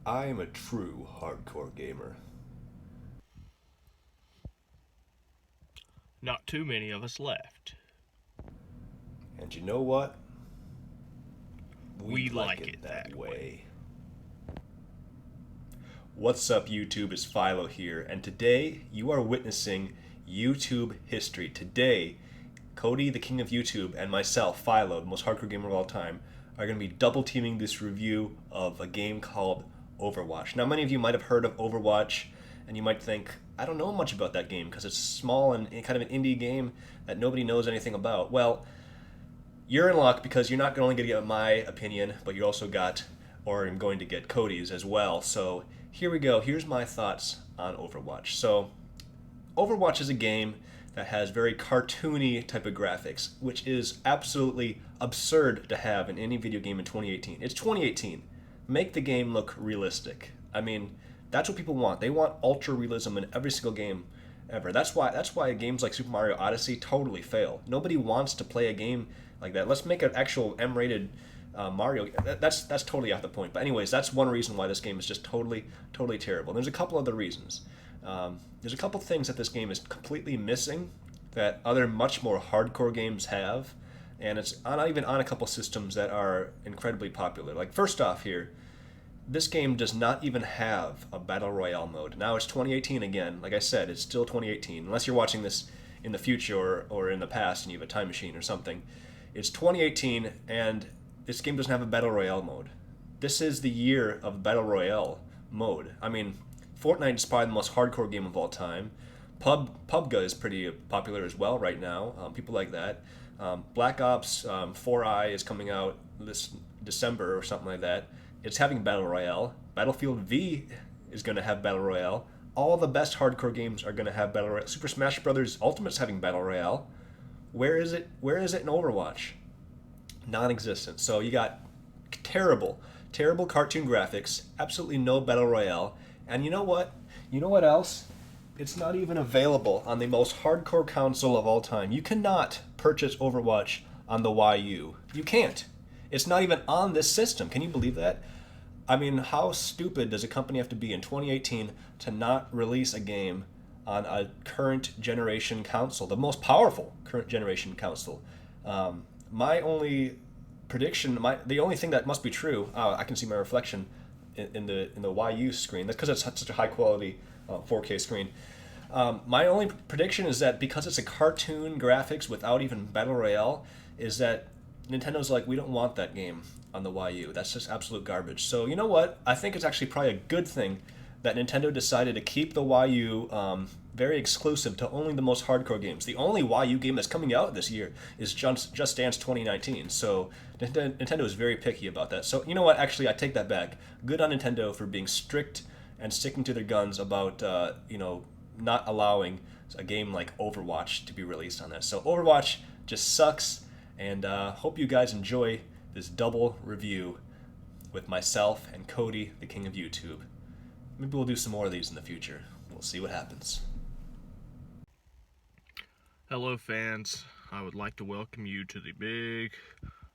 I am a true hardcore gamer. Not too many of us left. And you know what? We We like like it it that that way. way. What's up, YouTube? It's Philo here, and today you are witnessing YouTube history. Today, Cody, the king of YouTube, and myself, Philo, the most hardcore gamer of all time, are going to be double teaming this review of a game called Overwatch. Now, many of you might have heard of Overwatch, and you might think, I don't know much about that game because it's small and kind of an indie game that nobody knows anything about. Well, you're in luck because you're not only going to get my opinion, but you also got, or I'm going to get Cody's as well. So here we go. Here's my thoughts on Overwatch. So Overwatch is a game that has very cartoony type of graphics, which is absolutely absurd to have in any video game in 2018. It's 2018. Make the game look realistic. I mean, that's what people want. They want ultra realism in every single game ever. That's why games like Super Mario Odyssey totally fail. Nobody wants to play a game like that. Let's make an actual M-rated Mario. That's totally off the point. But anyways, that's one reason why this game is just totally terrible. And there's a couple other reasons. There's a couple things that this game is completely missing that other much more hardcore games have, and it's not even on a couple systems that are incredibly popular. Like first off here, this game does not even have a battle royale mode. Now it's 2018 again. Like I said, it's still 2018. Unless you're watching this in the future or in the past and you have a time machine or something. It's 2018 and this game doesn't have a battle royale mode. This is the year of battle royale mode. I mean, Fortnite is probably the most hardcore game of all time. PUBG is pretty popular as well right now. People like that. Black Ops 4i is coming out this December or something like that. It's having Battle Royale. Battlefield V is going to have Battle Royale. All the best hardcore games are going to have Battle Royale. Super Smash Bros. Ultimate's having Battle Royale. Where is it? Where is it in Overwatch? Non-existent. So you got terrible cartoon graphics, absolutely no Battle Royale. And you know what? You know what else? It's not even available on the most hardcore console of all time. You cannot purchase Overwatch on the Wii U. You can't. It's not even on this system. Can you believe that? I mean, how stupid does a company have to be in 2018 to not release a game on a current generation console, the most powerful current generation console? My only prediction, the only thing that must be true, I can see my reflection in the Wii U screen. That's because it's such a high quality 4K screen. My only prediction is that because it's a cartoon graphics without even Battle Royale, is that Nintendo's like, we don't want that game on the Wii U. That's just absolute garbage. So you know what? I think it's actually probably a good thing that Nintendo decided to keep the Wii U very exclusive to only the most hardcore games. The only Wii U game that's coming out this year is Just Dance 2019. So Nintendo is very picky about that. So you know what? Actually, I take that back. Good on Nintendo for being strict and sticking to their guns about not allowing a game like Overwatch to be released on that. So Overwatch just sucks, and hope you guys enjoy this double review with myself and Cody, the king of YouTube. Maybe we'll do some more of these in the future. We'll see what happens. Hello, fans. I would like to welcome you to the big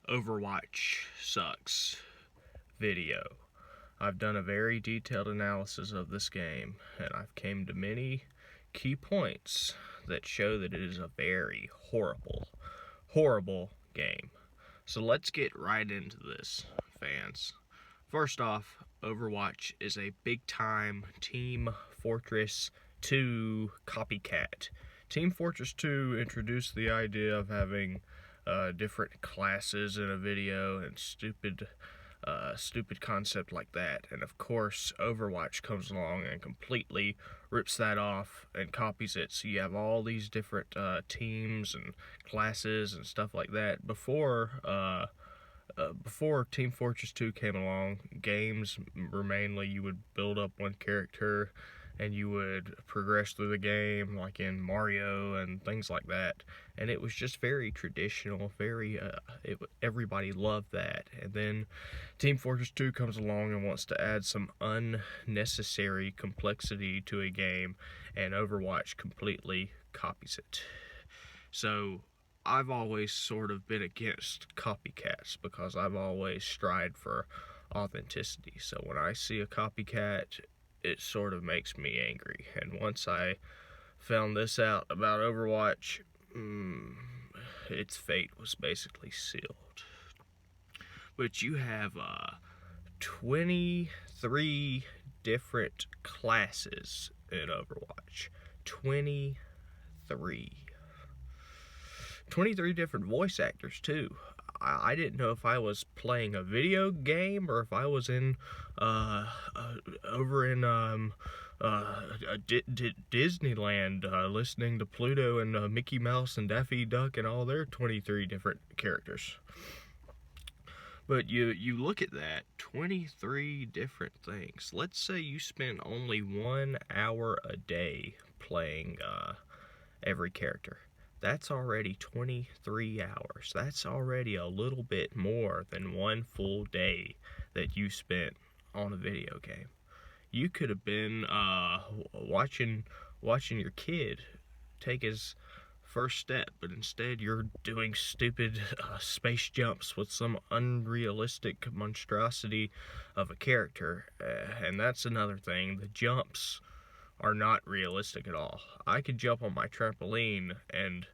Overwatch Sucks video. I've done a very detailed analysis of this game, and I've came to many key points that show that it is a very horrible game. So let's get right into this, fans. First off, Overwatch is a big-time Team Fortress 2 copycat. Team Fortress 2 introduced the idea of having different classes in a video and stupid concept like that. And of course, Overwatch comes along and completely rips that off and copies it. So you have all these different teams and classes and stuff like that. Before Team Fortress 2 came along, games were mainly you would build up one character and you would progress through the game like in Mario and things like that, and it was just very traditional, everybody loved that. And then Team Fortress 2 comes along and wants to add some unnecessary complexity to a game, and Overwatch completely copies it. So I've always sort of been against copycats because I've always strived for authenticity. So when I see a copycat, it sort of makes me angry. And once I found this out about Overwatch, its fate was basically sealed. But you have 23 different classes in Overwatch. 23 different voice actors too. I didn't know if I was playing a video game or if I was in over in Disneyland, listening to Pluto and Mickey Mouse and Daffy Duck and all their 23 different characters. But you look at that, 23 different things. Let's say you spend only 1 hour a day playing every character. That's already 23 hours. That's already a little bit more than 1 full day that you spent on a video game. You could have been watching your kid take his first step, but instead you're doing stupid space jumps with some unrealistic monstrosity of a character. And that's another thing. The jumps are not realistic at all. I could jump on my trampoline and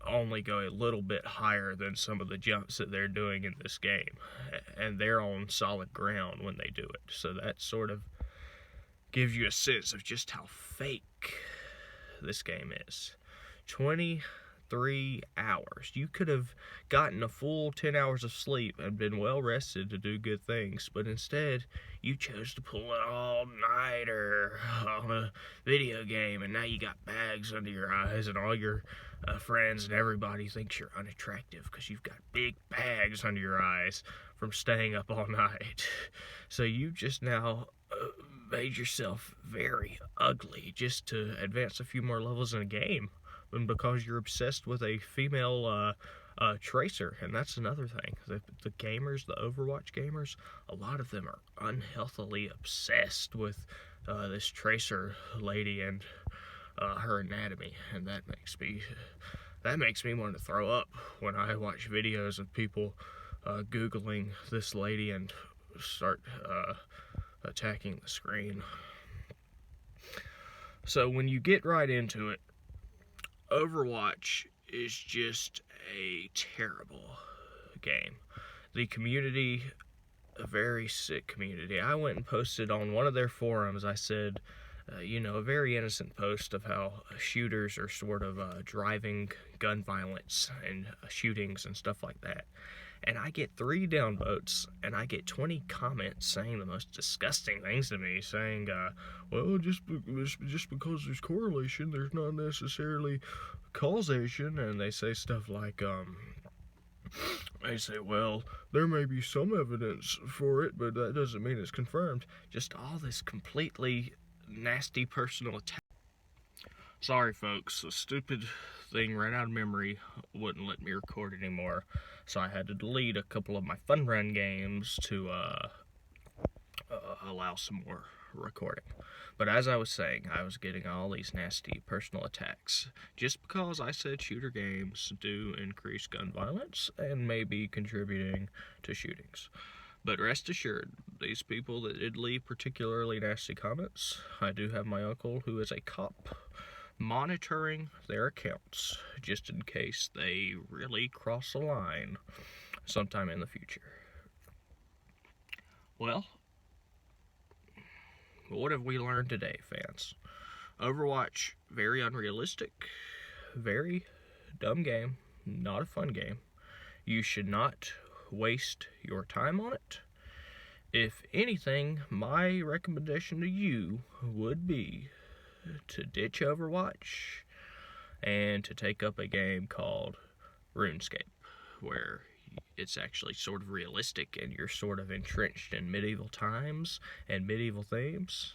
only go a little bit higher than some of the jumps that they're doing in this game, and they're on solid ground when they do it. So that sort of gives you a sense of just how fake this game is. 23 hours. You could have gotten a full 10 hours of sleep and been well rested to do good things, but instead you chose to pull an all-nighter on a video game, and now you got bags under your eyes, and all your friends and everybody thinks you're unattractive because you've got big bags under your eyes from staying up all night. So you just now made yourself very ugly just to advance a few more levels in a game, and because you're obsessed with a female tracer. And that's another thing. The gamers, the Overwatch gamers, a lot of them are unhealthily obsessed with this tracer lady and her anatomy, and that makes me want to throw up when I watch videos of people Googling this lady and start attacking the screen. So when you get right into it, Overwatch is just a terrible game. The community, a very sick community. I went and posted on one of their forums, I said, a very innocent post of how shooters are sort of driving gun violence and shootings and stuff like that. And I get 3 downvotes, and I get 20 comments saying the most disgusting things to me, saying, well, just because there's correlation, there's not necessarily causation. And they say stuff like, they say, well, there may be some evidence for it, but that doesn't mean it's confirmed. Just all this completely nasty personal attack. Sorry folks, a stupid thing ran out of memory, wouldn't let me record anymore, so I had to delete a couple of my fun run games to allow some more recording. But as I was saying, I was getting all these nasty personal attacks just because I said shooter games do increase gun violence and may be contributing to shootings. But rest assured, these people that did leave particularly nasty comments, I do have my uncle who is a cop monitoring their accounts just in case they really cross a line sometime in the future. Well, what have we learned today, fans? Overwatch, very unrealistic, very dumb game, not a fun game. You should not waste your time on it. If anything, my recommendation to you would be to ditch Overwatch and to take up a game called RuneScape, where it's actually sort of realistic and you're sort of entrenched in medieval times and medieval themes.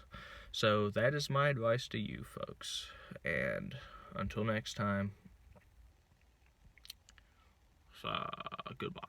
So that is my advice to you folks, and until next time, goodbye.